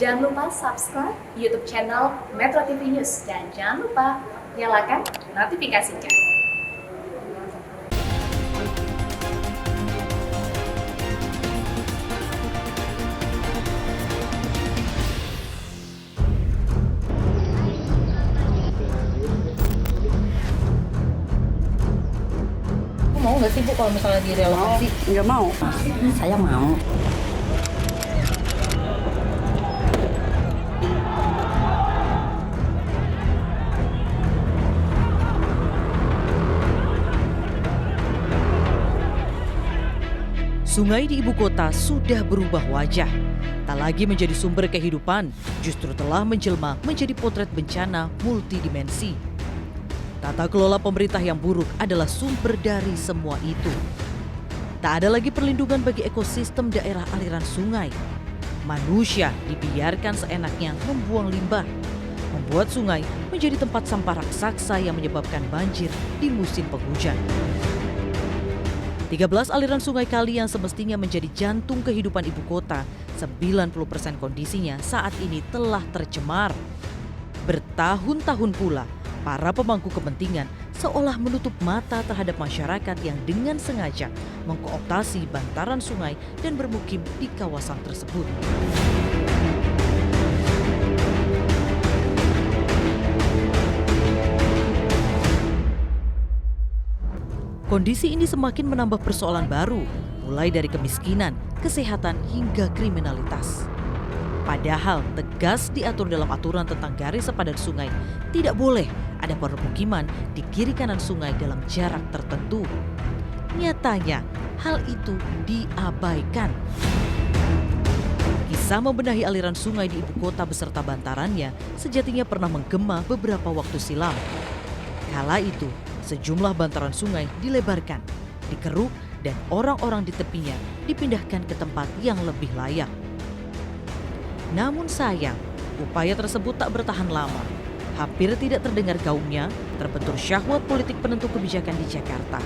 Jangan lupa subscribe YouTube channel Metro TV News dan jangan lupa nyalakan notifikasinya. Mau nggak sih Bu kalau misalnya direlokasi? Nggak mau. Saya mau. Sungai di ibu kota sudah berubah wajah. Tak lagi menjadi sumber kehidupan, justru telah menjelma menjadi potret bencana multidimensi. Tata kelola pemerintah yang buruk adalah sumber dari semua itu. Tak ada lagi perlindungan bagi ekosistem daerah aliran sungai. Manusia dibiarkan seenaknya membuang limbah, membuat sungai menjadi tempat sampah raksasa yang menyebabkan banjir di musim penghujan. 13 aliran sungai kali yang semestinya menjadi jantung kehidupan ibu kota, 90% kondisinya saat ini telah tercemar. Bertahun-tahun pula, para pemangku kepentingan seolah menutup mata terhadap masyarakat yang dengan sengaja mengkooptasi bantaran sungai dan bermukim di kawasan tersebut. Kondisi ini semakin menambah persoalan baru, mulai dari kemiskinan, kesehatan, hingga kriminalitas. Padahal tegas diatur dalam aturan tentang garis sepadan sungai, tidak boleh ada permukiman di kiri kanan sungai dalam jarak tertentu. Nyatanya, hal itu diabaikan. Kisah membenahi aliran sungai di ibu kota beserta bantarannya sejatinya pernah menggema beberapa waktu silam. Kala itu, sejumlah bantaran sungai dilebarkan, dikeruk, dan orang-orang di tepinya dipindahkan ke tempat yang lebih layak. Namun sayang, upaya tersebut tak bertahan lama. Hampir tidak terdengar gaungnya, terbentur syahwat politik penentu kebijakan di Jakarta.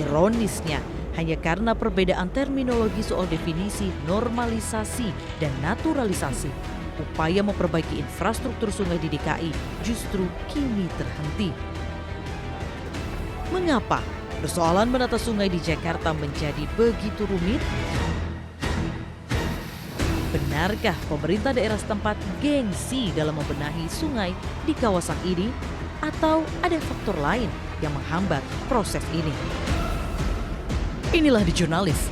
Ironisnya, hanya karena perbedaan terminologi soal definisi normalisasi dan naturalisasi, upaya memperbaiki infrastruktur sungai di DKI justru kini terhenti. Mengapa persoalan menata sungai di Jakarta menjadi begitu rumit? Benarkah pemerintah daerah setempat gengsi dalam membenahi sungai di kawasan ini? Atau ada faktor lain yang menghambat proses ini? Inilah di Jurnalis.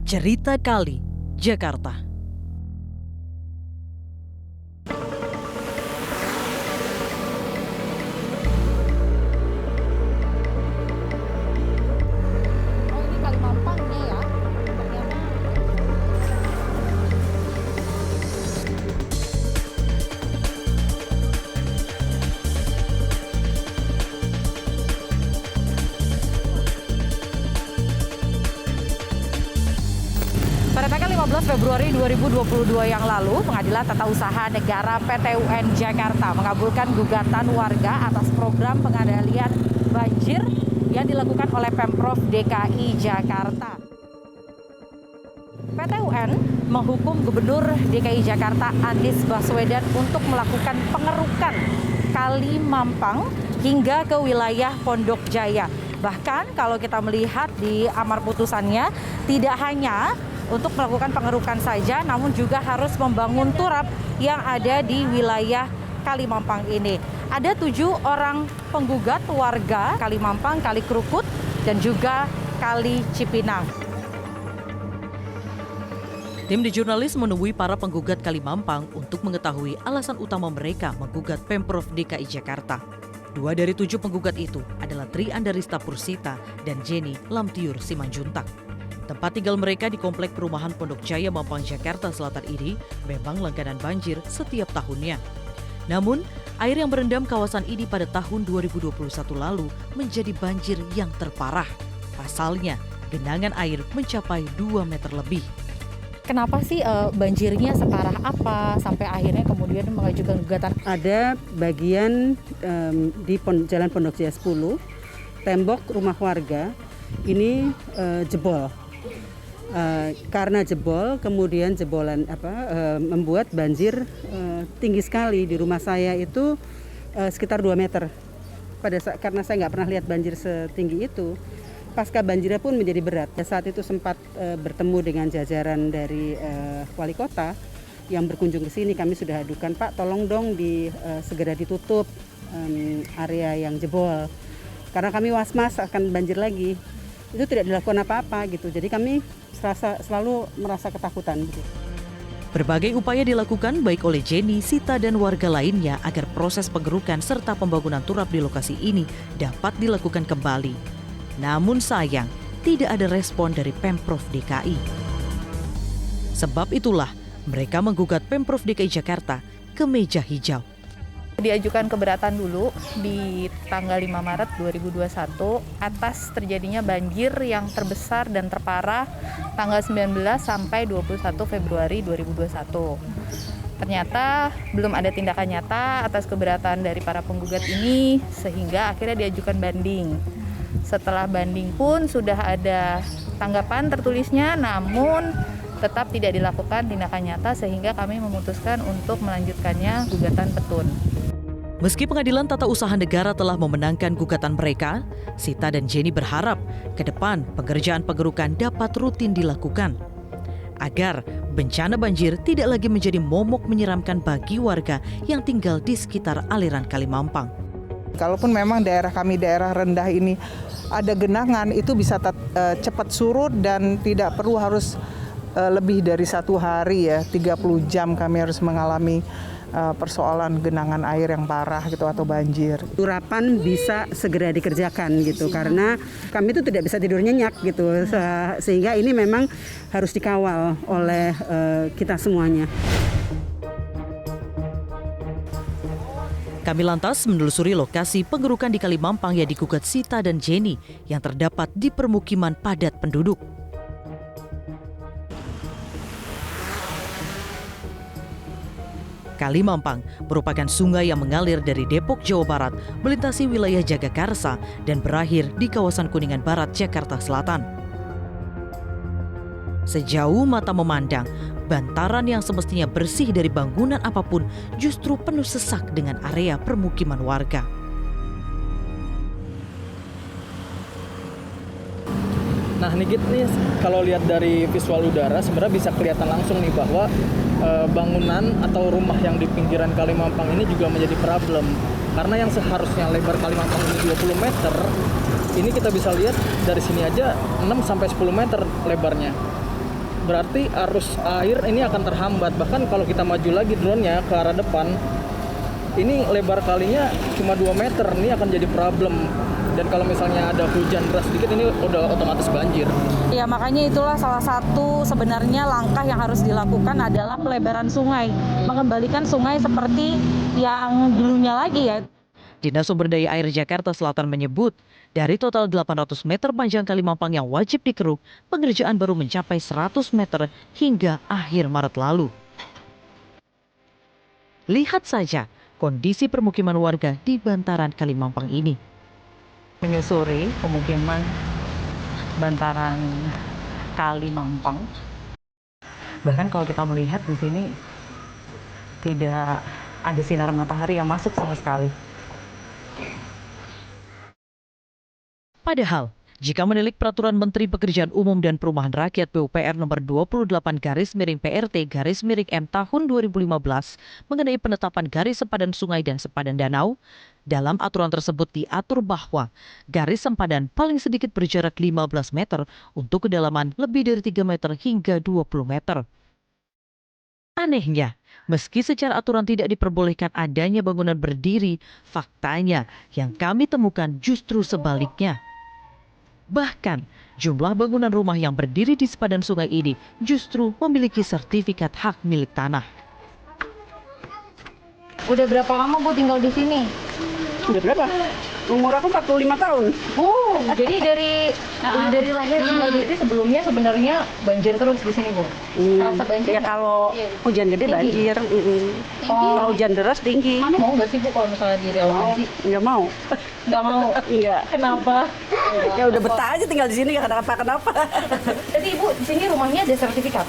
Cerita Kali, Jakarta. Pada tanggal 15 Februari 2022 yang lalu, Pengadilan Tata Usaha Negara PTUN Jakarta mengabulkan gugatan warga atas program pengendalian banjir yang dilakukan oleh Pemprov DKI Jakarta. PTUN menghukum Gubernur DKI Jakarta Anies Baswedan untuk melakukan pengerukan Kali Mampang hingga ke wilayah Pondok Jaya. Bahkan kalau kita melihat di amar putusannya, tidak hanya untuk melakukan pengerukan saja, namun juga harus membangun turap yang ada di wilayah Kali Mampang ini. Ada 7 orang penggugat warga Kali Mampang, Kali Krukut, dan juga Kali Cipinang. Tim di Jurnalis menemui para penggugat Kali Mampang untuk mengetahui alasan utama mereka menggugat Pemprov DKI Jakarta. 2 dari 7 penggugat itu adalah Tri Andarista Pursita dan Jenny Lamtiur Simanjuntak. Tempat tinggal mereka di Komplek Perumahan Pondok Jaya Mampang, Jakarta Selatan ini memang langganan banjir setiap tahunnya. Namun, air yang merendam kawasan ini pada tahun 2021 lalu menjadi banjir yang terparah. Pasalnya, genangan air mencapai 2 meter lebih. Kenapa sih banjirnya separah apa sampai akhirnya kemudian mengajukan gugatan? Ada bagian di Jalan Pondok Jaya 10, tembok rumah warga ini jebol. Karena jebol, kemudian jebolan membuat banjir tinggi sekali. Di rumah saya itu sekitar 2 meter. Karena saya nggak pernah lihat banjir setinggi itu, pasca banjirnya pun menjadi berat. Saat itu sempat bertemu dengan jajaran dari wali kota yang berkunjung ke sini. Kami sudah adukan, Pak, tolong dong segera ditutup area yang jebol, karena kami was-was akan banjir lagi. Itu tidak dilakukan apa-apa gitu. Jadi kami selalu merasa ketakutan. Berbagai upaya dilakukan baik oleh Jenny, Sita, dan warga lainnya agar proses pengerukan serta pembangunan turap di lokasi ini dapat dilakukan kembali. Namun sayang, tidak ada respon dari Pemprov DKI. Sebab itulah mereka menggugat Pemprov DKI Jakarta ke meja hijau. Diajukan keberatan dulu di tanggal 5 Maret 2021 atas terjadinya banjir yang terbesar dan terparah tanggal 19 sampai 21 Februari 2021. Ternyata belum ada tindakan nyata atas keberatan dari para penggugat ini sehingga akhirnya diajukan banding. Setelah banding pun sudah ada tanggapan tertulisnya, namun tetap tidak dilakukan tindakan nyata sehingga kami memutuskan untuk melanjutkannya gugatan petun. Meski Pengadilan Tata Usaha Negara telah memenangkan gugatan mereka, Sita dan Jenny berharap ke depan pengerjaan pengerukan dapat rutin dilakukan agar bencana banjir tidak lagi menjadi momok menyeramkan bagi warga yang tinggal di sekitar aliran Kali Mampang. Kalaupun memang daerah kami daerah rendah ini ada genangan, itu bisa cepat surut dan tidak perlu harus lebih dari 1 hari ya, 30 jam kami harus mengalami persoalan genangan air yang parah gitu atau banjir. Turapan bisa segera dikerjakan gitu, karena kami itu tidak bisa tidur nyenyak gitu, sehingga ini memang harus dikawal oleh kita semuanya. Kami lantas menelusuri lokasi pengerukan di Kali Mampang yang digugat Sita dan Jenny yang terdapat di permukiman padat penduduk. Kali Mampang merupakan sungai yang mengalir dari Depok, Jawa Barat, melintasi wilayah Jagakarsa dan berakhir di kawasan Kuningan Barat, Jakarta Selatan. Sejauh mata memandang, bantaran yang semestinya bersih dari bangunan apapun justru penuh sesak dengan area permukiman warga. Nah nih kalau lihat dari visual udara sebenarnya bisa kelihatan langsung nih bahwa bangunan atau rumah yang di pinggiran Kali Mampang ini juga menjadi problem. Karena yang seharusnya lebar Kali Mampang ini 20 meter, ini kita bisa lihat dari sini aja 6-10 meter lebarnya. Berarti arus air ini akan terhambat. Bahkan kalau kita maju lagi drone-nya ke arah depan, ini lebar kalinya cuma 2 meter, ini akan jadi problem. Dan kalau misalnya ada hujan deras sedikit, ini udah otomatis banjir. Ya, makanya itulah salah satu sebenarnya langkah yang harus dilakukan adalah pelebaran sungai. Mengembalikan sungai seperti yang dulunya lagi ya. Dinas Sumber Daya Air Jakarta Selatan menyebut, dari total 800 meter panjang Kali Mampang yang wajib dikeruk, pengerjaan baru mencapai 100 meter hingga akhir Maret lalu. Lihat saja kondisi permukiman warga di bantaran Kali Mampang ini. Menyusuri pemukiman bantaran Kali Mampang. Bahkan kalau kita melihat di sini tidak ada sinar matahari yang masuk sama sekali. Padahal, jika menilik Peraturan Menteri Pekerjaan Umum dan Perumahan Rakyat PUPR nomor 28/PRT/M tahun 2015 mengenai penetapan garis sempadan sungai dan sempadan danau, dalam aturan tersebut diatur bahwa garis sempadan paling sedikit berjarak 15 meter untuk kedalaman lebih dari 3 meter hingga 20 meter. Anehnya, meski secara aturan tidak diperbolehkan adanya bangunan berdiri, faktanya yang kami temukan justru sebaliknya. Bahkan, jumlah bangunan rumah yang berdiri di sepadan sungai ini justru memiliki sertifikat hak milik tanah. Udah berapa lama Bu tinggal di sini? Udah berapa? Umur aku 45 tahun. Oh, jadi dari lahir tinggal di sini sebelumnya sebenarnya banjir terus di sini Bu? Rasa banjir Ya kalau hujan gede banjir, kalau hujan deras tinggi. Mau nggak sih Bu kalau misalnya di relokasi? Nggak mau. Nggak mau? Iya. Kenapa? Ya udah betah aja tinggal di sini, nggak kenapa-kenapa. Jadi Ibu di sini rumahnya ada sertifikat?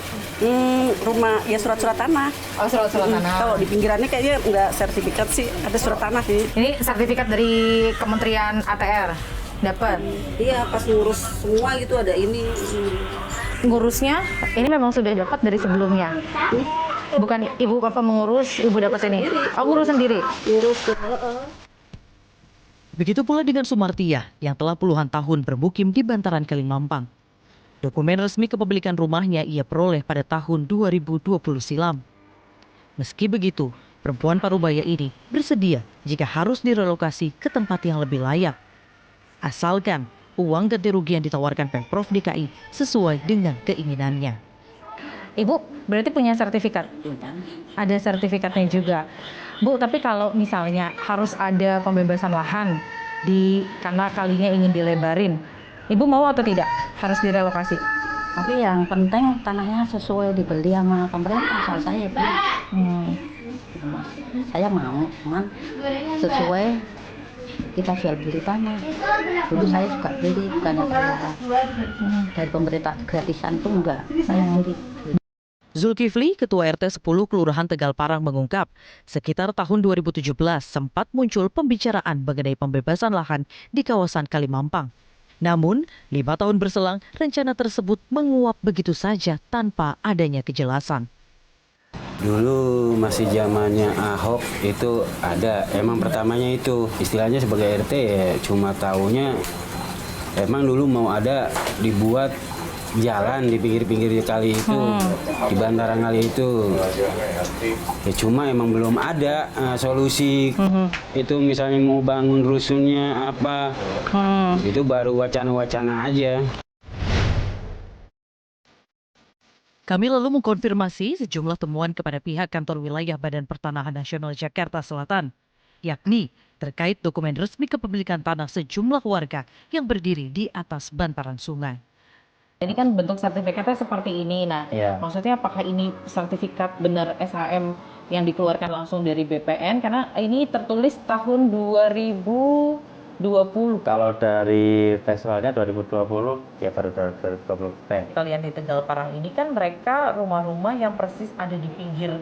Rumah ya surat-surat tanah. Oh, surat-surat tanah. Kalau di pinggirannya kayaknya nggak sertifikat sih, ada surat tanah sih. Ini sertifikat dari Kementerian ATR. Dapat. Iya, pas ngurus semua gitu ada ini. Ngurusnya ini memang sudah dapat dari sebelumnya. Bukan Ibu apa mengurus, Ibu dapat ini. Oh, ngurus sendiri. Ngurus ke Begitu pula dengan Sumartiah yang telah puluhan tahun bermukim di bantaran Kalimampang. Dokumen resmi kepemilikan rumahnya ia peroleh pada tahun 2020 silam. Meski begitu, perempuan parubaya ini bersedia jika harus direlokasi ke tempat yang lebih layak. Asalkan uang ganti rugi yang ditawarkan Pemprov DKI sesuai dengan keinginannya. Ibu berarti punya sertifikat? Ada sertifikatnya juga. Bu, tapi kalau misalnya harus ada pembebasan lahan karena kalinya ingin dilebarin, Ibu mau atau tidak? Harus direlokasi? Tapi yang penting tanahnya sesuai dibeli sama pemerintah, asal saya beli. Saya mau, cuman sesuai kita jual beli tanah. Dulu saya juga beli, bukannya saya dari pemerintah gratisan tuh enggak, saya beli. Zulkifli, Ketua RT 10 Kelurahan Tegal Parang mengungkap, sekitar tahun 2017 sempat muncul pembicaraan mengenai pembebasan lahan di kawasan Kalimampang. Namun, 5 tahun berselang, rencana tersebut menguap begitu saja tanpa adanya kejelasan. Dulu masih zamannya Ahok itu ada, emang pertamanya itu istilahnya sebagai RT ya cuma taunya emang dulu mau ada dibuat jalan di pinggir-pinggir kali itu, di bantaran kali itu. Ya cuma emang belum ada solusi. Itu misalnya mau bangun rusunnya apa, itu baru wacana-wacana aja. Kami lalu mengkonfirmasi sejumlah temuan kepada pihak kantor wilayah Badan Pertanahan Nasional Jakarta Selatan, yakni terkait dokumen resmi kepemilikan tanah sejumlah warga yang berdiri di atas bantaran sungai. Ini kan bentuk sertifikatnya seperti ini. Nah, maksudnya apakah ini sertifikat benar SHM yang dikeluarkan langsung dari BPN? Karena ini tertulis tahun 2020. Kalau dari festivalnya 2020, ya baru 2020. Kalian di Tegal Parang ini kan mereka rumah-rumah yang persis ada di pinggir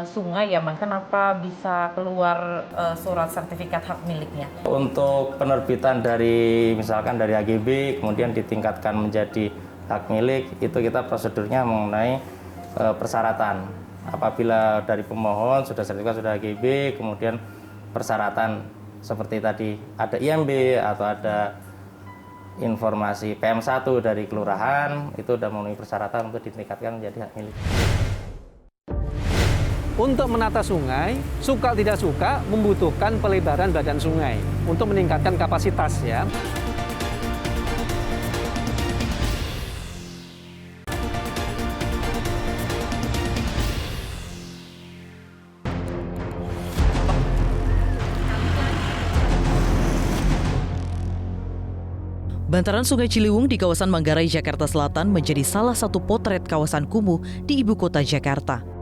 sungai ya, Mas. Kenapa bisa keluar surat sertifikat hak miliknya? Untuk penerbitan dari misalkan dari AGB kemudian ditingkatkan menjadi hak milik, itu kita prosedurnya mengenai persyaratan. Apabila dari pemohon sudah sertifikat sudah AGB, kemudian persyaratan seperti tadi ada IMB atau ada informasi PM1 dari kelurahan, itu sudah memenuhi persyaratan untuk ditingkatkan menjadi hak milik. Untuk menata sungai, suka tidak suka membutuhkan pelebaran badan sungai untuk meningkatkan kapasitas ya. Bantaran Sungai Ciliwung di kawasan Manggarai, Jakarta Selatan menjadi salah satu potret kawasan kumuh di ibu kota Jakarta.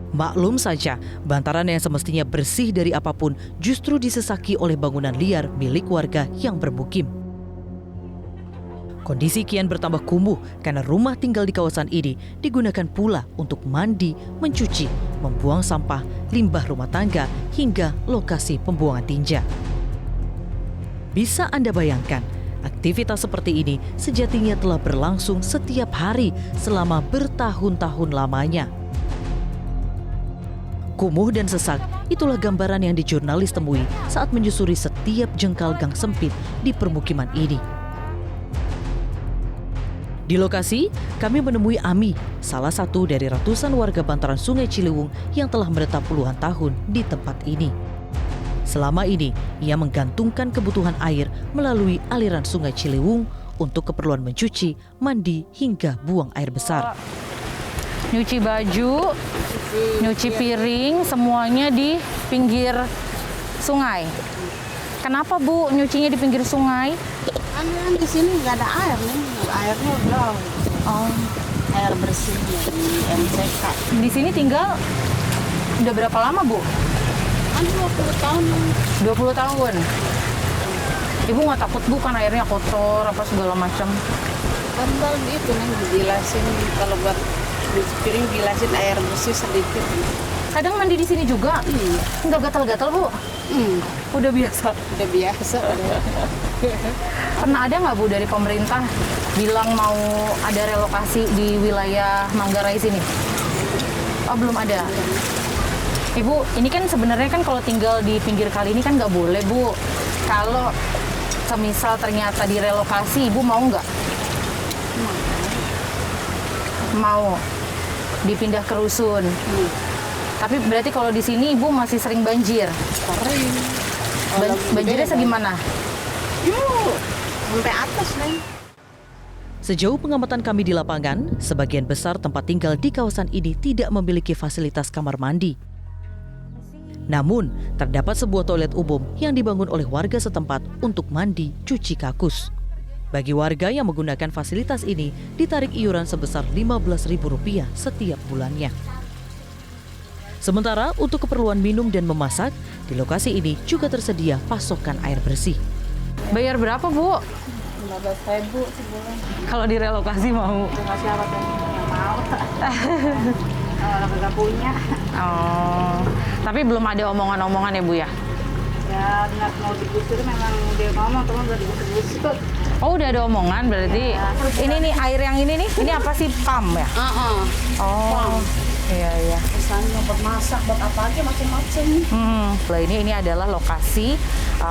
Maklum saja, bantaran yang semestinya bersih dari apapun justru disesaki oleh bangunan liar milik warga yang bermukim. Kondisi kian bertambah kumuh karena rumah tinggal di kawasan ini digunakan pula untuk mandi, mencuci, membuang sampah, limbah rumah tangga, hingga lokasi pembuangan tinja. Bisa Anda bayangkan, aktivitas seperti ini sejatinya telah berlangsung setiap hari selama bertahun-tahun lamanya. Kumuh dan sesak, itulah gambaran yang dijurnalis temui saat menyusuri setiap jengkal gang sempit di permukiman ini. Di lokasi, kami menemui Ami, salah satu dari ratusan warga bantaran Sungai Ciliwung yang telah menetap puluhan tahun di tempat ini. Selama ini, ia menggantungkan kebutuhan air melalui aliran Sungai Ciliwung untuk keperluan mencuci, mandi, hingga buang air besar. Nyuci baju, nyuci piring, semuanya di pinggir sungai. Kenapa Bu nyucinya di pinggir sungai? Kan di sini nggak ada air nih, airnya udah air bersih dari MCK. Di sini tinggal udah berapa lama Bu? Kan 20 tahun. 20 tahun. Ibu nggak takut Bu kan airnya kotor apa segala macam? Kan itu nih digilasin, kalau buat cuci piring gilasin air bersih sedikit. Kadang mandi di sini juga? Iya. Nggak gatal-gatal Bu? Udah biasa? Udah biasa. Pernah ada nggak Bu dari pemerintah bilang mau ada relokasi di wilayah Manggarai sini? Oh belum ada? Ibu, ini kan sebenarnya kan kalau tinggal di pinggir kali ini kan nggak boleh Bu. Kalau semisal ternyata direlokasi, Ibu mau nggak? Mau dipindah ke rusun. Tapi berarti kalau di sini Ibu masih sering banjir? Sering. Banjirnya segimana? Sampai atas nih. Sejauh pengamatan kami di lapangan, sebagian besar tempat tinggal di kawasan ini tidak memiliki fasilitas kamar mandi. Namun, terdapat sebuah toilet umum yang dibangun oleh warga setempat untuk mandi, cuci kakus. Bagi warga yang menggunakan fasilitas ini, ditarik iuran sebesar Rp15.000 setiap bulannya. Sementara untuk keperluan minum dan memasak, di lokasi ini juga tersedia pasokan air bersih. Bayar berapa Bu? 15.000 sebulan. Kalau direlokasi mau? Cuma siapa yang mau. Kalau nggak punya. Oh, tapi belum ada omongan-omongan ya Bu ya? Ya nggak mau digusur, memang dia ngomong teman udah digusur. Oh udah ada omongan berarti. Ya. Ini nih air yang ini nih, ini apa sih, PAM ya? Oh, iya. Misalnya buat masak, buat apa aja macam-macam. Ini adalah lokasi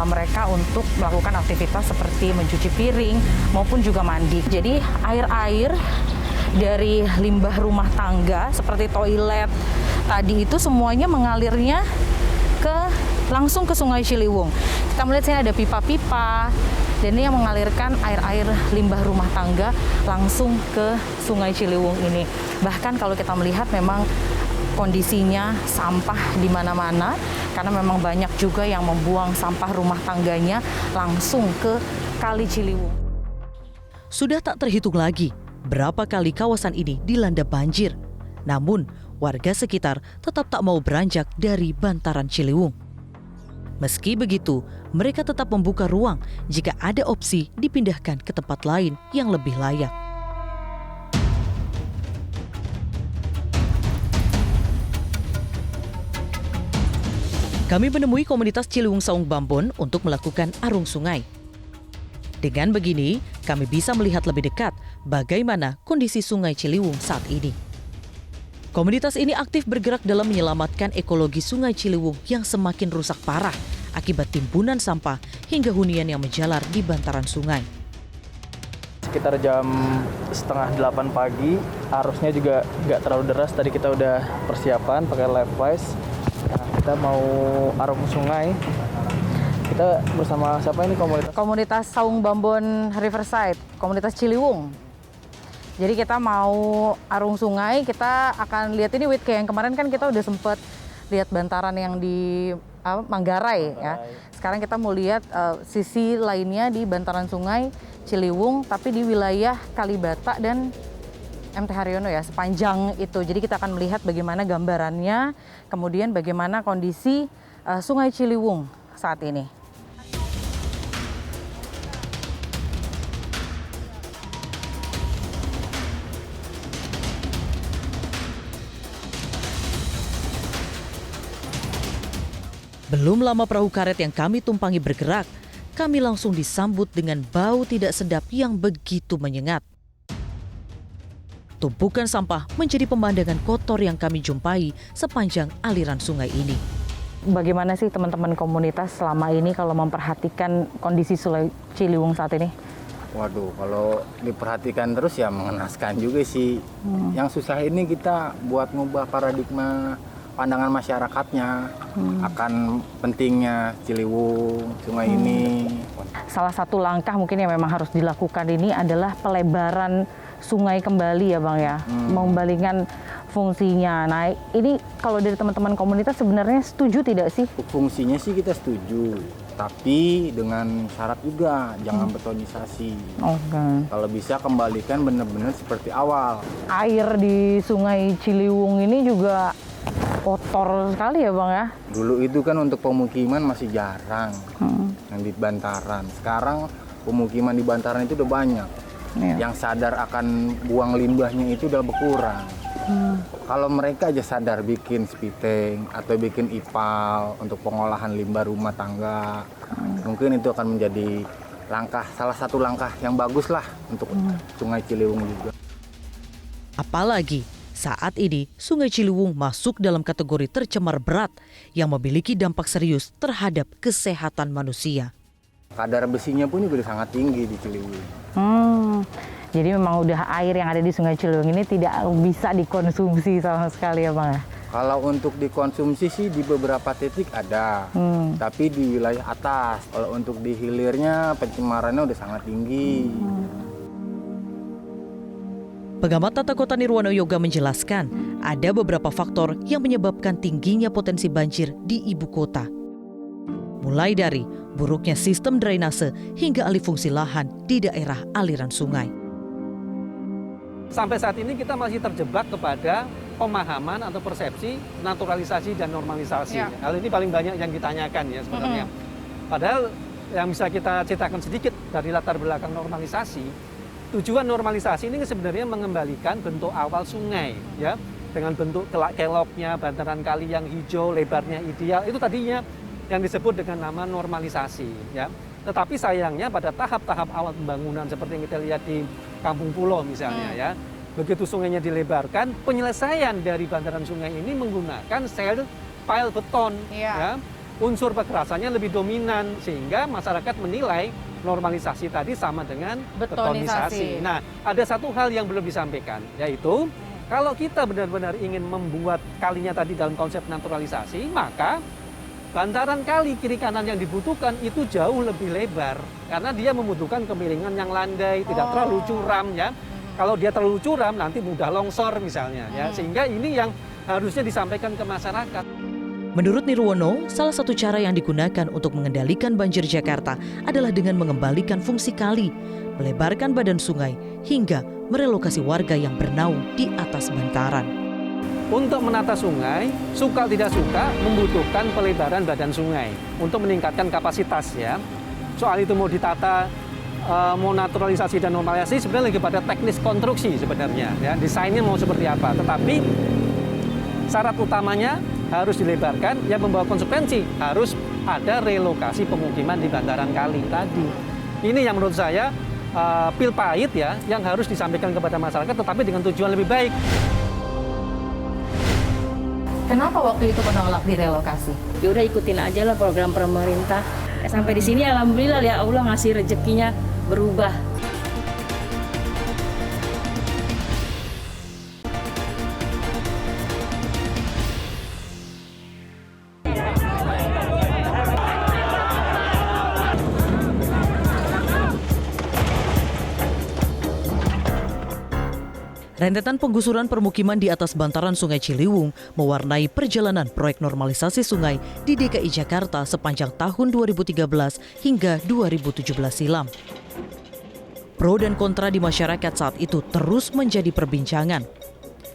mereka untuk melakukan aktivitas seperti mencuci piring maupun juga mandi. Jadi air-air dari limbah rumah tangga seperti toilet tadi itu semuanya mengalirnya langsung ke Sungai Ciliwung. Kita melihat sini ada pipa-pipa dan ini yang mengalirkan air-air limbah rumah tangga langsung ke Sungai Ciliwung ini. Bahkan kalau kita melihat memang kondisinya sampah di mana-mana karena memang banyak juga yang membuang sampah rumah tangganya langsung ke Kali Ciliwung. Sudah tak terhitung lagi berapa kali kawasan ini dilanda banjir. Namun, warga sekitar tetap tak mau beranjak dari bantaran Ciliwung. Meski begitu, mereka tetap membuka ruang jika ada opsi dipindahkan ke tempat lain yang lebih layak. Kami menemui komunitas Ciliwung Saung Bambon untuk melakukan arung sungai. Dengan begini, kami bisa melihat lebih dekat bagaimana kondisi Sungai Ciliwung saat ini. Komunitas ini aktif bergerak dalam menyelamatkan ekologi Sungai Ciliwung yang semakin rusak parah akibat timbunan sampah hingga hunian yang menjalar di bantaran sungai. Sekitar jam 7:30 pagi, arusnya juga nggak terlalu deras. Tadi kita udah persiapan pakai life vest. Nah, kita mau arung sungai. Kita bersama siapa ini komunitas? Komunitas Saung Bambon Riverside, komunitas Ciliwung. Jadi kita mau arung sungai, kita akan lihat ini Wit, kayak yang kemarin kan kita udah sempet lihat bantaran yang di Manggarai ya. Sekarang kita mau lihat sisi lainnya di bantaran sungai Ciliwung, tapi di wilayah Kalibata dan MT Haryono ya, sepanjang itu. Jadi kita akan melihat bagaimana gambarannya, kemudian bagaimana kondisi Sungai Ciliwung saat ini. Belum lama perahu karet yang kami tumpangi bergerak, kami langsung disambut dengan bau tidak sedap yang begitu menyengat. Tumpukan sampah menjadi pemandangan kotor yang kami jumpai sepanjang aliran sungai ini. Bagaimana sih teman-teman komunitas selama ini kalau memperhatikan kondisi Sungai Ciliwung saat ini? Waduh, kalau diperhatikan terus ya mengenaskan juga sih. Yang susah ini kita buat ngubah paradigma pandangan masyarakatnya akan pentingnya Ciliwung, sungai ini. Salah satu langkah mungkin yang memang harus dilakukan ini adalah pelebaran sungai kembali ya Bang ya, mengembalikan fungsinya. Nah ini kalau dari teman-teman komunitas sebenarnya setuju tidak sih? Fungsinya sih kita setuju, tapi dengan syarat juga jangan betonisasi. Kalau bisa kembalikan benar-benar seperti awal. Air di Sungai Ciliwung ini juga kotor sekali ya Bang ya? Dulu itu kan untuk pemukiman masih jarang. yang di bantaran. Sekarang pemukiman di bantaran itu udah banyak. Yang sadar akan buang limbahnya itu udah berkurang. Kalau mereka aja sadar bikin spiteng atau bikin ipal untuk pengolahan limbah rumah tangga, mungkin itu akan menjadi salah satu langkah yang bagus lah untuk Sungai Ciliwung juga. Apalagi saat ini Sungai Ciliwung masuk dalam kategori tercemar berat yang memiliki dampak serius terhadap kesehatan manusia. Kadar besinya pun juga sangat tinggi di Ciliwung. Jadi memang udah air yang ada di Sungai Ciliwung ini tidak bisa dikonsumsi sama sekali ya Bang? Kalau untuk dikonsumsi sih di beberapa titik ada, tapi di wilayah atas. Kalau untuk di hilirnya pencemarannya udah sangat tinggi. Pengamat tata kota Nirwono Yoga menjelaskan ada beberapa faktor yang menyebabkan tingginya potensi banjir di ibu kota. Mulai dari buruknya sistem drainase hingga alih fungsi lahan di daerah aliran sungai. Sampai saat ini kita masih terjebak kepada pemahaman atau persepsi naturalisasi dan normalisasi. Hal ini paling banyak yang ditanyakan ya sebenarnya. Padahal yang bisa kita ceritakan sedikit dari latar belakang normalisasi, tujuan normalisasi ini sebenarnya mengembalikan bentuk awal sungai ya, dengan bentuk kelok-keloknya, bantaran kali yang hijau, lebarnya ideal, itu tadinya yang disebut dengan nama normalisasi ya. Tetapi sayangnya pada tahap-tahap awal pembangunan seperti yang kita lihat di Kampung Pulo misalnya ya, begitu sungainya dilebarkan, penyelesaian dari bantaran sungai ini menggunakan sel pile beton ya. Unsur kekerasannya lebih dominan sehingga masyarakat menilai normalisasi tadi sama dengan betonisasi. Nah, ada satu hal yang belum disampaikan, yaitu kalau kita benar-benar ingin membuat kalinya tadi dalam konsep naturalisasi, maka bantaran kali kiri kanan yang dibutuhkan itu jauh lebih lebar karena dia membutuhkan kemiringan yang landai, tidak terlalu curam ya. Kalau dia terlalu curam nanti mudah longsor misalnya ya. Sehingga ini yang harusnya disampaikan ke masyarakat. Menurut Nirwono, salah satu cara yang digunakan untuk mengendalikan banjir Jakarta adalah dengan mengembalikan fungsi kali, melebarkan badan sungai hingga merelokasi warga yang bernaung di atas bantaran. Untuk menata sungai, suka tidak suka membutuhkan pelebaran badan sungai untuk meningkatkan kapasitas ya. Soal itu mau ditata, mau naturalisasi dan normalisasi sebenarnya lagi pada teknis konstruksi sebenarnya ya. Desainnya mau seperti apa, tetapi syarat utamanya harus dilebarkan yang membawa konsekuensi harus ada relokasi pemukiman di bantaran kali tadi. Ini yang menurut saya pil pahit ya yang harus disampaikan kepada masyarakat tetapi dengan tujuan lebih baik. Kenapa waktu itu menolak direlokasi? Ya udah ikutin aja lah program pemerintah. Sampai di sini alhamdulillah ya Allah ngasih rezekinya berubah. Rentetan penggusuran permukiman di atas bantaran Sungai Ciliwung mewarnai perjalanan proyek normalisasi sungai di DKI Jakarta sepanjang tahun 2013 hingga 2017 silam. Pro dan kontra di masyarakat saat itu terus menjadi perbincangan.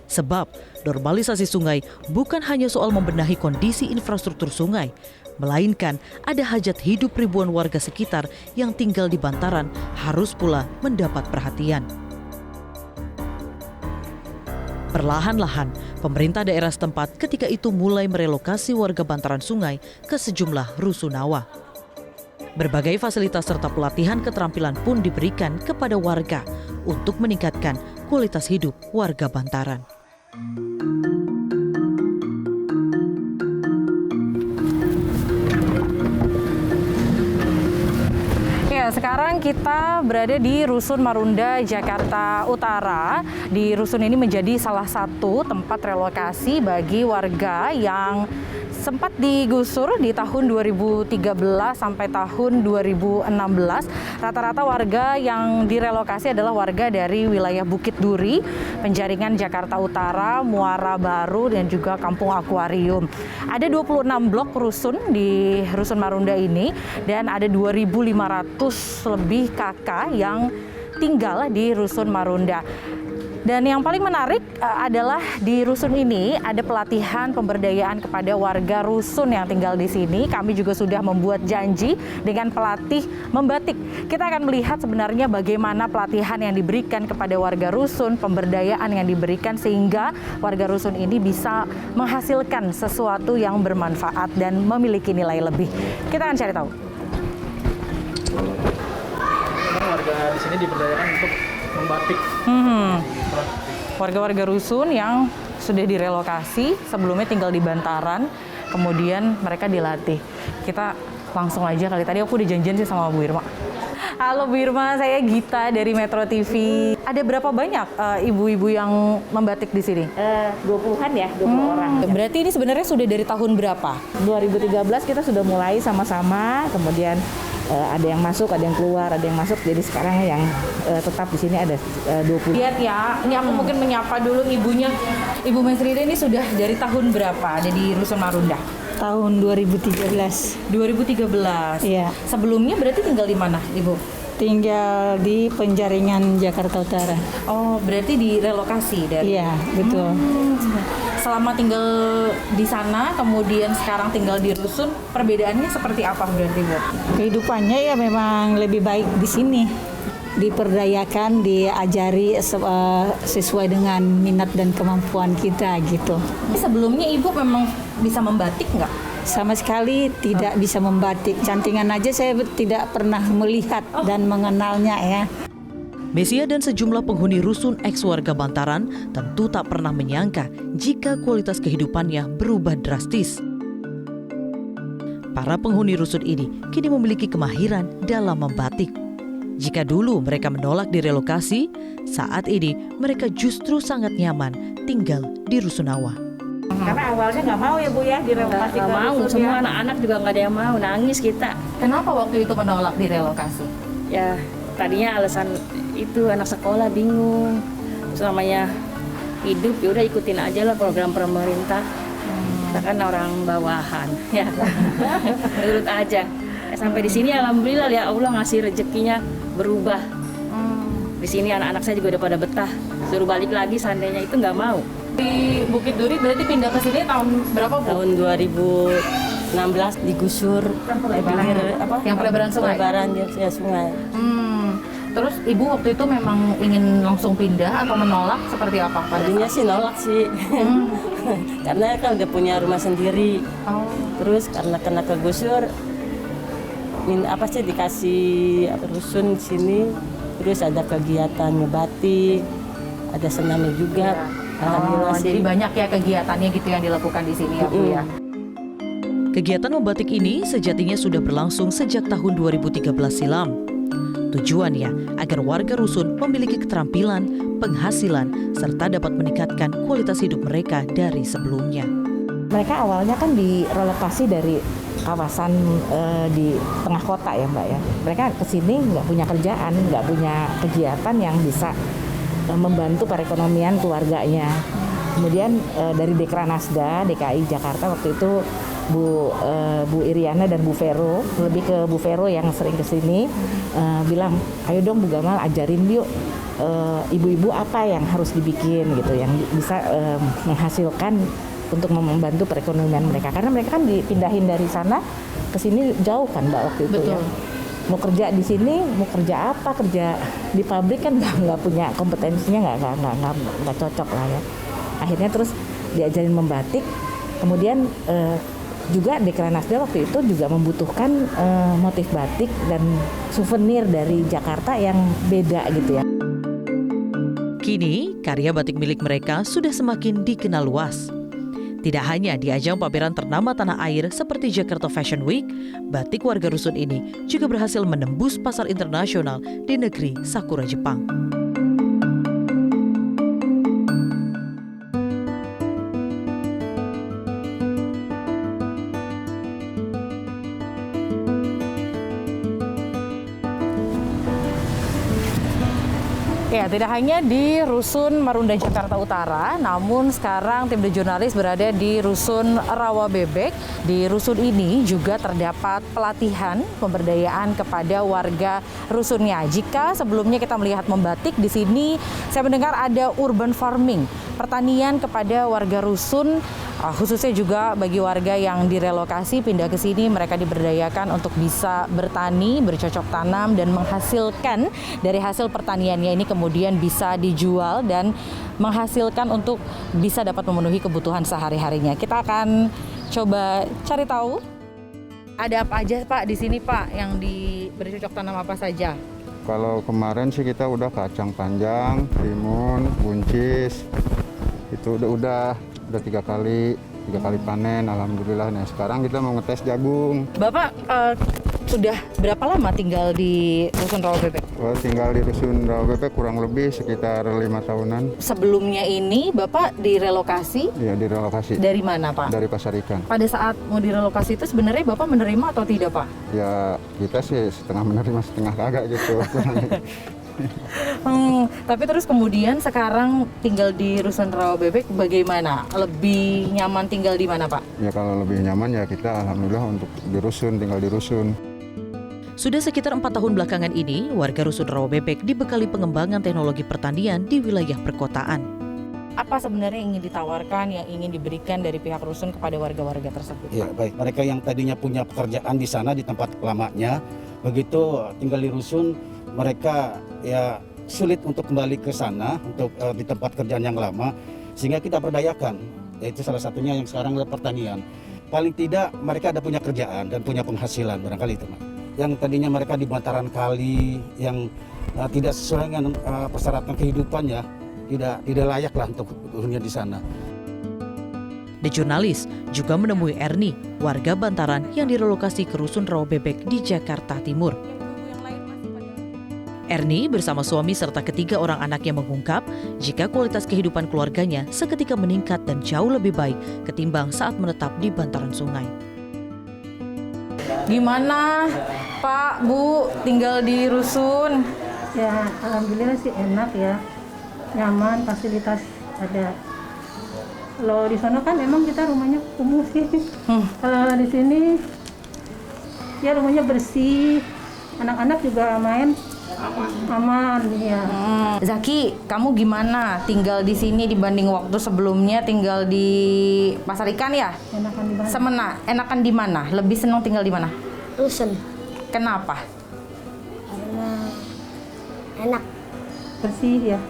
Sebab normalisasi sungai bukan hanya soal membenahi kondisi infrastruktur sungai, melainkan ada hajat hidup ribuan warga sekitar yang tinggal di bantaran harus pula mendapat perhatian. Perlahan-lahan, pemerintah daerah setempat ketika itu mulai merelokasi warga bantaran sungai ke sejumlah rusunawa. Berbagai fasilitas serta pelatihan keterampilan pun diberikan kepada warga untuk meningkatkan kualitas hidup warga bantaran. Sekarang kita berada di Rusun Marunda, Jakarta Utara. Di rusun ini menjadi salah satu tempat relokasi bagi warga yang sempat digusur di tahun 2013 sampai tahun 2016. Rata-rata warga yang direlokasi adalah warga dari wilayah Bukit Duri, Penjaringan Jakarta Utara, Muara Baru, dan juga Kampung Akuarium. Ada 26 blok rusun di Rusun Marunda ini dan ada 2.500 lebih KK yang tinggal di Rusun Marunda. Dan yang paling menarik adalah di rusun ini ada pelatihan pemberdayaan kepada warga rusun yang tinggal di sini. Kami juga sudah membuat janji dengan pelatih membatik. Kita akan melihat sebenarnya bagaimana pelatihan yang diberikan kepada warga rusun, pemberdayaan yang diberikan sehingga warga rusun ini bisa menghasilkan sesuatu yang bermanfaat dan memiliki nilai lebih. Kita akan cari tahu. Warga di sini diberdayakan untuk membatik. Warga-warga rusun yang sudah direlokasi, sebelumnya tinggal di Bantaran, kemudian mereka dilatih. Kita langsung aja kali, tadi aku udah janjian sih sama Bu Irma. Halo Bu Irma, saya Gita dari Metro TV. Ada berapa banyak ibu-ibu yang membatik di sini? 20-an ya, 20 orang. Berarti ini sebenarnya sudah dari tahun berapa? 2013 kita sudah mulai sama-sama, kemudian ada yang masuk, ada yang keluar, ada yang masuk. Jadi sekarang yang tetap di sini ada 20. Lihat ya, ini aku mungkin menyapa dulu ibunya. Ibu Mesrida ini sudah dari tahun berapa ada di Rusun Marunda? Tahun 2013. 2013. Iya. Sebelumnya berarti tinggal di mana, Ibu? Tinggal di Penjaringan, Jakarta Utara. Oh, berarti direlokasi dari? Iya, betul. Selama tinggal di sana, kemudian sekarang tinggal di rusun, perbedaannya seperti apa berarti, Bu? Kehidupannya ya memang lebih baik di sini. Diperdayakan, diajari sesuai dengan minat dan kemampuan kita gitu. Sebelumnya Ibu memang bisa membatik nggak? Sama sekali tidak bisa membatik. Cantingan aja saya tidak pernah melihat dan mengenalnya ya. Mesia dan sejumlah penghuni rusun eks warga Bantaran tentu tak pernah menyangka jika kualitas kehidupannya berubah drastis. Para penghuni rusun ini kini memiliki kemahiran dalam membatik. Jika dulu mereka menolak direlokasi, saat ini mereka justru sangat nyaman tinggal di Rusunawa. Karena awalnya nggak mau ya Bu ya direlokasi. Nggak mau, semua anak-anak juga nggak ada yang mau, nangis kita. Kenapa waktu itu menolak direlokasi? Ya tadinya alasan itu anak sekolah bingung, terus namanya hidup ya udah ikutin aja lah program pemerintah. Kita kan orang bawahan ya, nurut aja. Sampai di sini alhamdulillah ya Allah ngasih rezekinya berubah. Di sini anak-anak saya juga udah pada betah. Suruh balik lagi seandainya itu nggak mau. Di Bukit Duri berarti pindah ke sini tahun berapa, Bu? Tahun 2016 digusur. Yang pelebaran sungai? Pelebaran ya sungai. Terus Ibu waktu itu memang ingin langsung pindah atau menolak seperti apa? Tadinya sih nolak sih. Karena kan udah punya rumah sendiri. Terus karena kena kegusur, dikasih rusun di sini. Terus ada kegiatan ngebatik, ada senamnya juga. Alhamdulillah jadi banyak ya kegiatannya gitu yang dilakukan di sini ya Bu ya. Kegiatan membatik ini sejatinya sudah berlangsung sejak tahun 2013 silam. Tujuannya agar warga rusun memiliki keterampilan, penghasilan, serta dapat meningkatkan kualitas hidup mereka dari sebelumnya. Mereka awalnya kan direlokasi dari kawasan di tengah kota ya Mbak ya. Mereka kesini nggak punya kerjaan, nggak punya kegiatan yang bisa membantu perekonomian keluarganya. Kemudian dari Dekranasda DKI Jakarta waktu itu Bu Iriana dan Bu Vero, lebih ke Bu Vero yang sering kesini, bilang ayo dong Bu Gamal ajarin yuk ibu-ibu apa yang harus dibikin gitu, yang bisa menghasilkan untuk membantu perekonomian mereka, karena mereka kan dipindahin dari sana ke sini jauh kan Mbak waktu itu. Betul. Ya. Mau kerja di sini, mau kerja apa, kerja di pabrik kan nggak punya kompetensinya, nggak cocok lah ya. Akhirnya terus diajarin membatik, kemudian juga Dekranasda waktu itu juga membutuhkan motif batik dan souvenir dari Jakarta yang beda gitu ya. Kini, karya batik milik mereka sudah semakin dikenal luas. Tidak hanya di ajang pameran ternama tanah air seperti Jakarta Fashion Week, batik warga rusun ini juga berhasil menembus pasar internasional di negeri Sakura Jepang. Ya, tidak hanya di Rusun Marunda Jakarta Utara, namun sekarang tim The Jurnalis berada di Rusun Rawabebek. Di rusun ini juga terdapat pelatihan pemberdayaan kepada warga rusunnya. Jika sebelumnya kita melihat membatik, di sini saya mendengar ada urban farming, pertanian kepada warga rusun, khususnya juga bagi warga yang direlokasi pindah ke sini, mereka diberdayakan untuk bisa bertani, bercocok tanam dan menghasilkan dari hasil pertaniannya ini kemudian bisa dijual dan menghasilkan untuk bisa dapat memenuhi kebutuhan sehari-harinya. Kita akan coba cari tahu ada apa aja Pak di sini Pak yang bercocok tanam apa saja? Kalau kemarin sih kita udah kacang panjang, timun, buncis, itu udah 3 kali panen, alhamdulillah. Nah sekarang kita mau ngetes jagung. Bapak sudah berapa lama tinggal di Rusun Rawabebek? Tinggal di Rusun Rawabebek kurang lebih sekitar 5 tahunan. Sebelumnya ini Bapak direlokasi? Iya, direlokasi. Dari mana Pak? Dari Pasar Ikan. Pada saat mau direlokasi itu sebenarnya Bapak menerima atau tidak Pak? Ya kita sih setengah menerima setengah kagak gitu. Tapi terus kemudian sekarang tinggal di Rusun Rawabebek bagaimana? Lebih nyaman tinggal di mana Pak? Ya kalau lebih nyaman ya kita alhamdulillah untuk di Rusun, tinggal di Rusun. Sudah sekitar 4 tahun belakangan ini, warga Rusun Rawabebek dibekali pengembangan teknologi pertanian di wilayah perkotaan. Apa sebenarnya yang ingin ditawarkan, yang ingin diberikan dari pihak rusun kepada warga-warga tersebut? Ya baik, mereka yang tadinya punya pekerjaan di sana di tempat lamanya, begitu tinggal di rusun, mereka ya sulit untuk kembali ke sana untuk di tempat kerjaan yang lama, sehingga kita berdayakan. Yaitu salah satunya yang sekarang adalah pertanian. Paling tidak mereka ada punya kerjaan dan punya penghasilan barangkali itu, Mas. Yang tadinya mereka di bantaran kali yang tidak sesuai dengan persyaratan kehidupannya, tidak layak lah untuk hunian di sana. The Jurnalis juga menemui Erni, warga bantaran yang direlokasi ke Rusun Rawabebek di Jakarta Timur. Erni bersama suami serta ketiga orang anaknya mengungkap jika kualitas kehidupan keluarganya seketika meningkat dan jauh lebih baik ketimbang saat menetap di bantaran sungai. Gimana Pak, Bu, tinggal di rusun? Ya, alhamdulillah sih enak ya, nyaman, fasilitas ada. Kalau di sana kan memang kita rumahnya kumuh sih. Kalau di sini ya rumahnya bersih, anak-anak juga main aman ya. Zaki, kamu gimana tinggal di sini dibanding waktu sebelumnya tinggal di Pasar Ikan ya? Enakan di mana? Semena, enakan di mana? Lebih senang tinggal di mana? Rusun. Kenapa? Karena enak, bersih ya.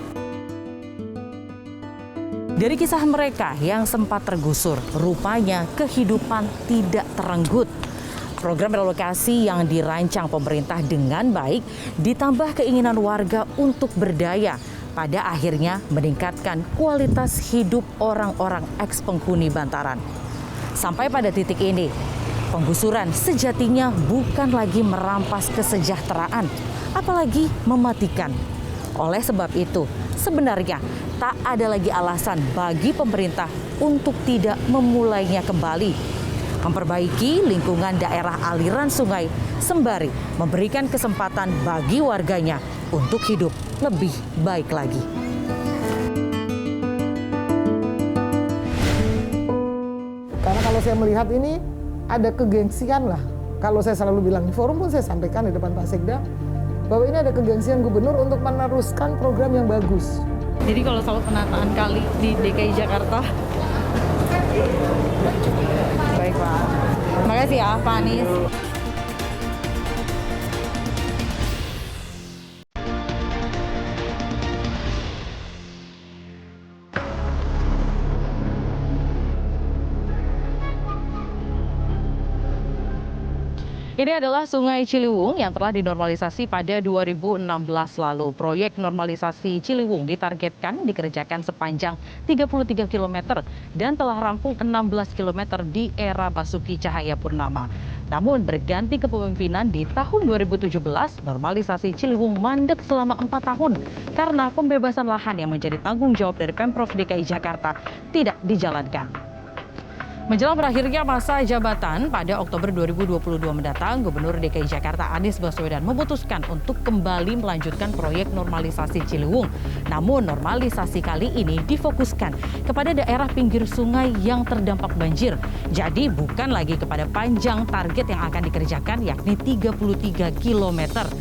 Dari kisah mereka yang sempat tergusur, rupanya kehidupan tidak terenggut. Program relokasi yang dirancang pemerintah dengan baik ditambah keinginan warga untuk berdaya, pada akhirnya meningkatkan kualitas hidup orang-orang eks-penghuni bantaran. Sampai pada titik ini, penggusuran sejatinya bukan lagi merampas kesejahteraan, apalagi mematikan. Oleh sebab itu, sebenarnya tak ada lagi alasan bagi pemerintah untuk tidak memulainya kembali. Memperbaiki lingkungan daerah aliran sungai sembari memberikan kesempatan bagi warganya untuk hidup lebih baik lagi. Karena kalau saya melihat ini ada kegengsian lah. Kalau saya selalu bilang di forum pun saya sampaikan di depan Pak Sekda bahwa ini ada kegengsian gubernur untuk meneruskan program yang bagus. Jadi kalau soal penataan kali di DKI Jakarta, baik Pak. Terima kasih ya Pak Anies. Ini adalah Sungai Ciliwung yang telah dinormalisasi pada 2016 lalu. Proyek normalisasi Ciliwung ditargetkan dikerjakan sepanjang 33 km dan telah rampung 16 km di era Basuki Cahayapurnama. Namun berganti kepemimpinan di tahun 2017, normalisasi Ciliwung mandek selama 4 tahun karena pembebasan lahan yang menjadi tanggung jawab dari Pemprov DKI Jakarta tidak dijalankan. Menjelang berakhirnya masa jabatan pada Oktober 2022 mendatang, Gubernur DKI Jakarta Anies Baswedan memutuskan untuk kembali melanjutkan proyek normalisasi Ciliwung. Namun normalisasi kali ini difokuskan kepada daerah pinggir sungai yang terdampak banjir. Jadi bukan lagi kepada panjang target yang akan dikerjakan, yakni 33 km.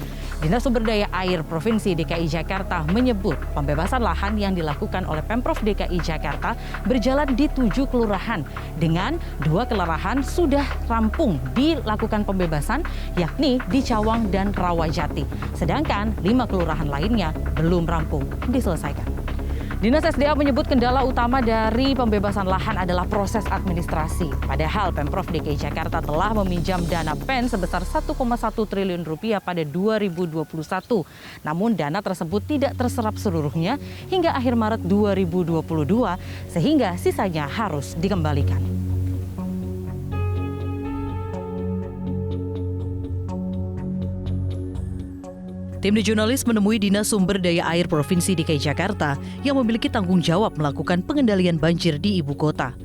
Dinas Sumber Daya Air Provinsi DKI Jakarta menyebut pembebasan lahan yang dilakukan oleh Pemprov DKI Jakarta berjalan di 7 kelurahan. Dengan 2 kelurahan sudah rampung dilakukan pembebasan, yakni di Cawang dan Rawajati. Sedangkan 5 kelurahan lainnya belum rampung diselesaikan. Dinas SDA menyebut kendala utama dari pembebasan lahan adalah proses administrasi. Padahal Pemprov DKI Jakarta telah meminjam dana PEN sebesar 1,1 triliun rupiah pada 2021. Namun dana tersebut tidak terserap seluruhnya hingga akhir Maret 2022, sehingga sisanya harus dikembalikan. Tim The Jurnalis menemui Dinas Sumber Daya Air Provinsi DKI Jakarta yang memiliki tanggung jawab melakukan pengendalian banjir di ibu kota.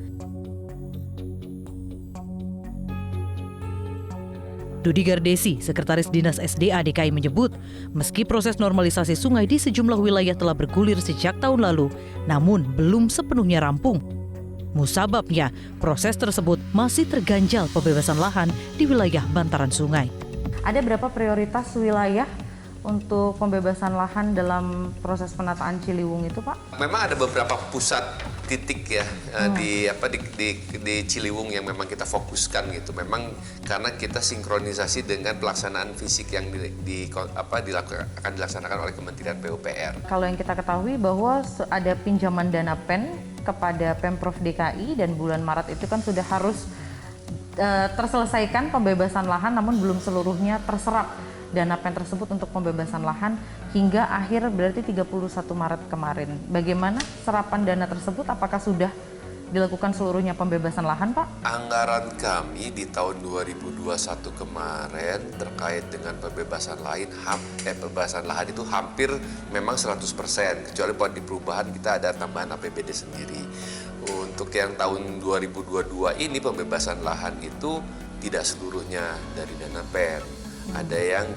Dudi Gardesi, Sekretaris Dinas SDA DKI menyebut, meski proses normalisasi sungai di sejumlah wilayah telah bergulir sejak tahun lalu, namun belum sepenuhnya rampung. Musababnya, proses tersebut masih terganjal pembebasan lahan di wilayah bantaran sungai. Ada berapa prioritas wilayah untuk pembebasan lahan dalam proses penataan Ciliwung itu, Pak? Memang ada beberapa pusat titik ya di Ciliwung yang memang kita fokuskan gitu. Memang karena kita sinkronisasi dengan pelaksanaan fisik yang akan dilaksanakan oleh Kementerian PUPR. Kalau yang kita ketahui bahwa ada pinjaman dana PEN kepada Pemprov DKI dan bulan Maret itu kan sudah harus terselesaikan pembebasan lahan, namun belum seluruhnya terserap dana PEN tersebut untuk pembebasan lahan hingga akhir berarti 31 Maret kemarin. Bagaimana serapan dana tersebut? Apakah sudah dilakukan seluruhnya pembebasan lahan, Pak? Anggaran kami di tahun 2021 kemarin terkait dengan pembebasan lahan itu hampir memang 100%, kecuali buat di perubahan kita ada tambahan APBD sendiri. Untuk yang tahun 2022 ini pembebasan lahan itu tidak seluruhnya dari dana PEN. Ada yang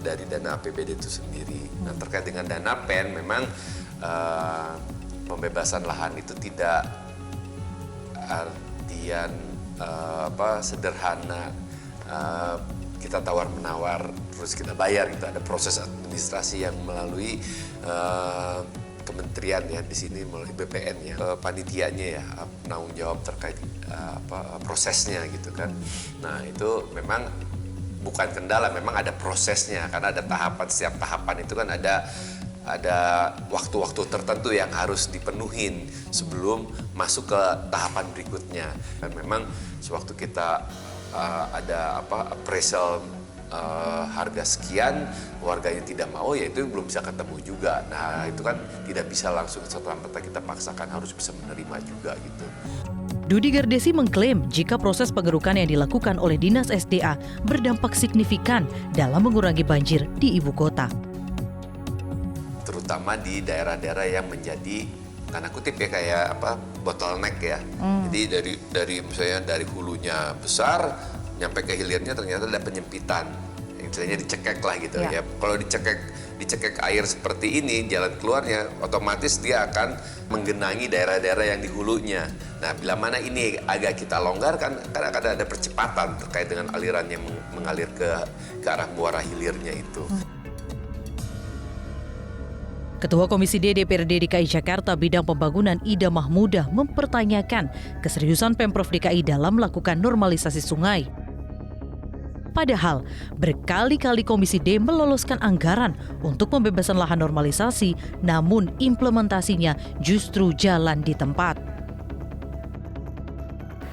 dari dana APBD itu sendiri. Nah, terkait dengan dana PEN memang pembebasan lahan itu tidak artian sederhana kita tawar-menawar terus kita bayar gitu. Ada proses administrasi yang melalui kementerian ya, di sini melalui BPN ya, panitianya ya, penanggung jawab terkait prosesnya gitu kan. Nah, itu memang bukan kendala, memang ada prosesnya karena ada tahapan, setiap tahapan itu kan ada waktu-waktu tertentu yang harus dipenuhin sebelum masuk ke tahapan berikutnya. Dan memang sewaktu kita ada appraisal harga sekian, warganya tidak mau, ya itu belum bisa ketemu juga. Nah, itu kan tidak bisa langsung serta-merta kita paksakan, harus bisa menerima juga gitu. Dudi Gardesi mengklaim jika proses pengerukan yang dilakukan oleh Dinas SDA berdampak signifikan dalam mengurangi banjir di ibu kota. Terutama di daerah-daerah yang menjadi tanda kutip ya kayak bottleneck ya. Jadi dari misalnya dari hulunya besar nyampe ke hilirnya ternyata ada penyempitan. Istilahnya dicekek lah gitu ya. Kalau dicekek air seperti ini, jalan keluarnya otomatis dia akan menggenangi daerah-daerah yang di hulunya. Nah, bila mana ini agak kita longgarkan, kan akan ada percepatan terkait dengan aliran yang mengalir ke arah muara hilirnya itu. Ketua Komisi D DPRD DKI Jakarta bidang pembangunan Ida Mahmudah mempertanyakan keseriusan Pemprov DKI dalam melakukan normalisasi sungai. Padahal berkali-kali Komisi D meloloskan anggaran untuk pembebasan lahan normalisasi, namun implementasinya justru jalan di tempat.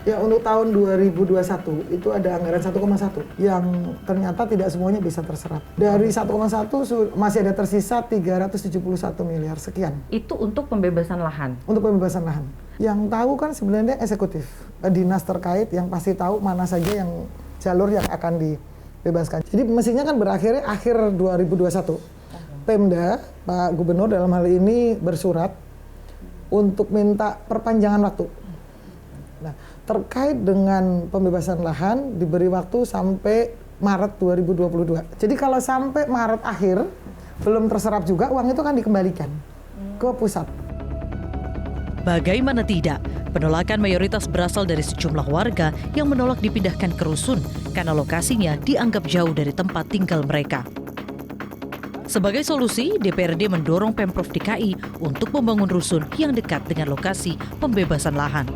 Ya, untuk tahun 2021 itu ada anggaran 1,1 yang ternyata tidak semuanya bisa terserap. Dari 1,1 masih ada tersisa 371 miliar sekian. Itu untuk pembebasan lahan? Untuk pembebasan lahan. Yang tahu kan sebenarnya eksekutif, dinas terkait yang pasti tahu mana saja yang jalur yang akan dibebaskan. Jadi mestinya kan berakhirnya akhir 2021. Pemda, Pak Gubernur dalam hal ini bersurat untuk minta perpanjangan waktu. Nah, terkait dengan pembebasan lahan diberi waktu sampai Maret 2022. Jadi kalau sampai Maret akhir belum terserap juga, uang itu akan dikembalikan ke pusat. Bagaimana tidak, penolakan mayoritas berasal dari sejumlah warga yang menolak dipindahkan ke rusun karena lokasinya dianggap jauh dari tempat tinggal mereka. Sebagai solusi, DPRD mendorong Pemprov DKI untuk membangun rusun yang dekat dengan lokasi pembebasan lahan.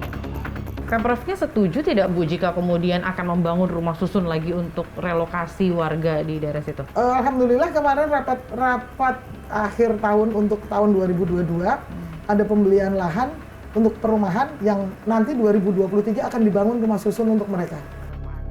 Pemprovnya setuju tidak Bu jika kemudian akan membangun rumah susun lagi untuk relokasi warga di daerah situ? Alhamdulillah kemarin rapat akhir tahun untuk tahun 2022 ada pembelian lahan untuk perumahan yang nanti 2023 akan dibangun rumah susun untuk mereka.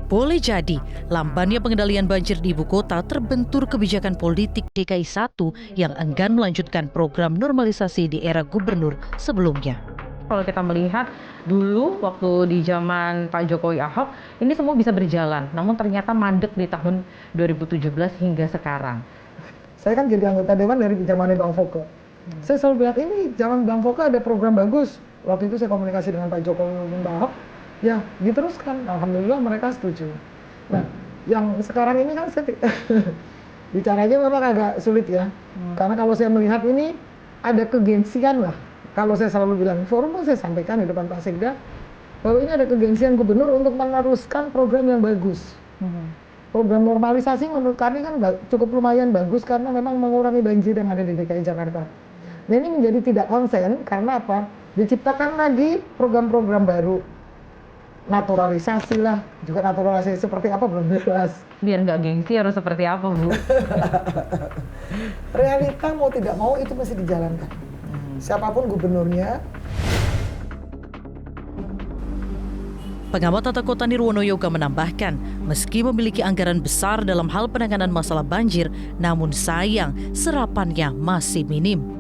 Boleh jadi, lambannya pengendalian banjir di ibu kota terbentur kebijakan politik DKI 1 yang enggan melanjutkan program normalisasi di era gubernur sebelumnya. Kalau kita melihat dulu waktu di zaman Pak Jokowi Ahok, ini semua bisa berjalan. Namun ternyata mandek di tahun 2017 hingga sekarang. Saya kan jadi anggota dewan dari zamannya Bang Foke. Saya selalu bilang ini zaman Bang Foke ada program bagus. Waktu itu saya komunikasi dengan Pak Jokowi dan Pak Ahok. Ya, diteruskan. Alhamdulillah mereka setuju. Nah, yang sekarang ini kan saya bicaranya memang agak sulit ya. Karena kalau saya melihat ini ada kegengsian lah. Kalau saya selalu bilang, forum pun saya sampaikan di depan Pak Sekda, bahwa ini ada kegengsian gubernur untuk meneruskan program yang bagus. Program normalisasi menurut kami kan cukup lumayan bagus karena memang mengurangi banjir yang ada di DKI Jakarta. Nah ini menjadi tidak konsen karena apa? Diciptakan lagi program-program baru. Naturalisasi lah, juga naturalisasi seperti apa belum jelas. Biar nggak gengsi harus seperti apa Bu? Realita mau tidak mau itu mesti dijalankan. Siapapun gubernurnya. Pengamat tata kota Nirwono Yoga menambahkan, meski memiliki anggaran besar dalam hal penanganan masalah banjir, namun sayang serapannya masih minim.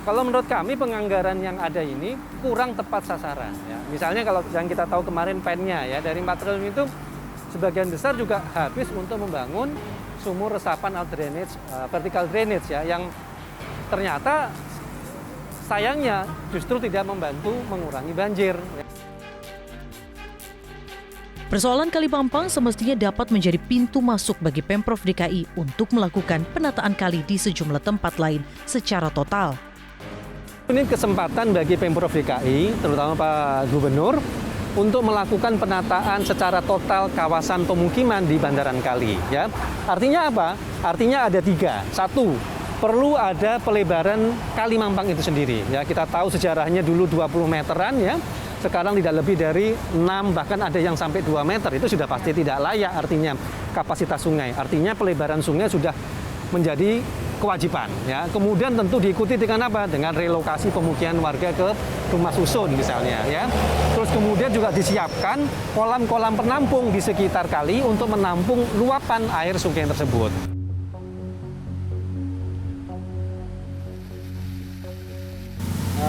Kalau menurut kami penganggaran yang ada ini kurang tepat sasaran. Ya. Misalnya kalau yang kita tahu kemarin PEN-nya ya dari 4 triliun itu sebagian besar juga habis untuk membangun sumur resapan drainage, vertical drainage ya, yang ternyata sayangnya justru tidak membantu mengurangi banjir. Persoalan Kali Mampang semestinya dapat menjadi pintu masuk bagi Pemprov DKI untuk melakukan penataan kali di sejumlah tempat lain secara total. Ini kesempatan bagi Pemprov DKI, terutama Pak Gubernur, untuk melakukan penataan secara total kawasan pemukiman di bandaran kali. Ya. Artinya apa? Artinya ada 3. 1. Perlu ada pelebaran Kali Mampang itu sendiri. Ya, kita tahu sejarahnya dulu 20 meteran ya. Sekarang tidak lebih dari 6 bahkan ada yang sampai 2 meter. Itu sudah pasti tidak layak artinya kapasitas sungai. Artinya pelebaran sungai sudah menjadi kewajiban ya. Kemudian tentu diikuti dengan apa? Dengan relokasi pemukiman warga ke rumah susun misalnya ya. Terus kemudian juga disiapkan kolam-kolam penampung di sekitar kali untuk menampung luapan air sungai tersebut.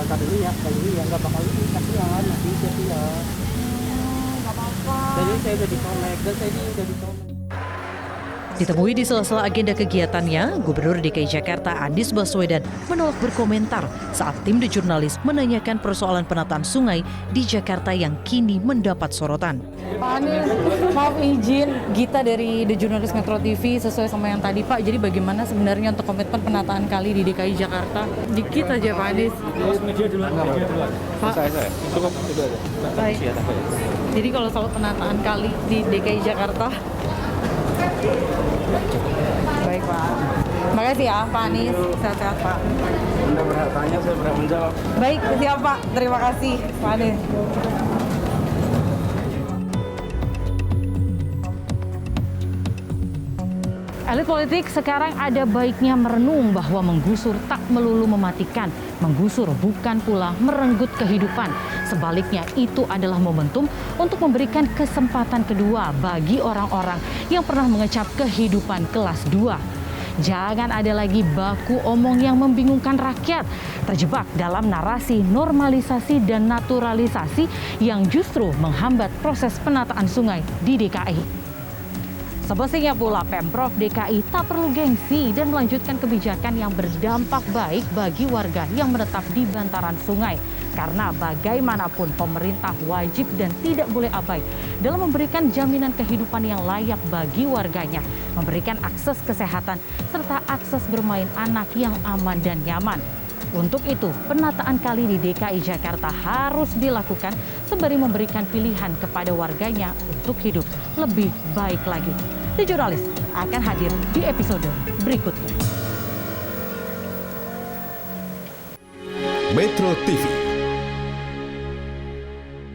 Dulu ya, nggak bakal ini kasihan, nanti kasihan. Nggak apa-apa. Jadi saya udah di-connect, dan saya udah di-connect. Ditemui di sela-sela agenda kegiatannya, Gubernur DKI Jakarta Anies Baswedan menolak berkomentar saat tim The Jurnalis menanyakan persoalan penataan sungai di Jakarta yang kini mendapat sorotan. Pak Anies, maaf izin, Gita dari The Jurnalis Metro TV sesuai sama yang tadi Pak. Jadi bagaimana sebenarnya untuk komitmen penataan kali di DKI Jakarta? Dikit aja Pak Anies. Media duluan. Pak. Saya. Cukup itu aja. Baik. Jadi kalau soal penataan kali di DKI Jakarta. Baik Pak. Makasih ya Pak Anies. Sehat-sehat Pak. Anda berhak tanya, saya berhak menjawab. Baik, siap Pak. Terima kasih Pak Anies. Elit politik sekarang ada baiknya merenung bahwa menggusur tak melulu mematikan. Menggusur bukan pula merenggut kehidupan. Sebaliknya itu adalah momentum untuk memberikan kesempatan kedua bagi orang-orang yang pernah mengecap kehidupan kelas 2. Jangan ada lagi baku omong yang membingungkan rakyat, terjebak dalam narasi normalisasi dan naturalisasi yang justru menghambat proses penataan sungai di DKI. Semestinya pula Pemprov DKI tak perlu gengsi dan melanjutkan kebijakan yang berdampak baik bagi warga yang menetap di bantaran sungai. Karena bagaimanapun pemerintah wajib dan tidak boleh abai dalam memberikan jaminan kehidupan yang layak bagi warganya, memberikan akses kesehatan, serta akses bermain anak yang aman dan nyaman. Untuk itu, penataan kali di DKI Jakarta harus dilakukan sembari memberikan pilihan kepada warganya untuk hidup lebih baik lagi. The Jurnalis akan hadir di episode berikutnya. Metro TV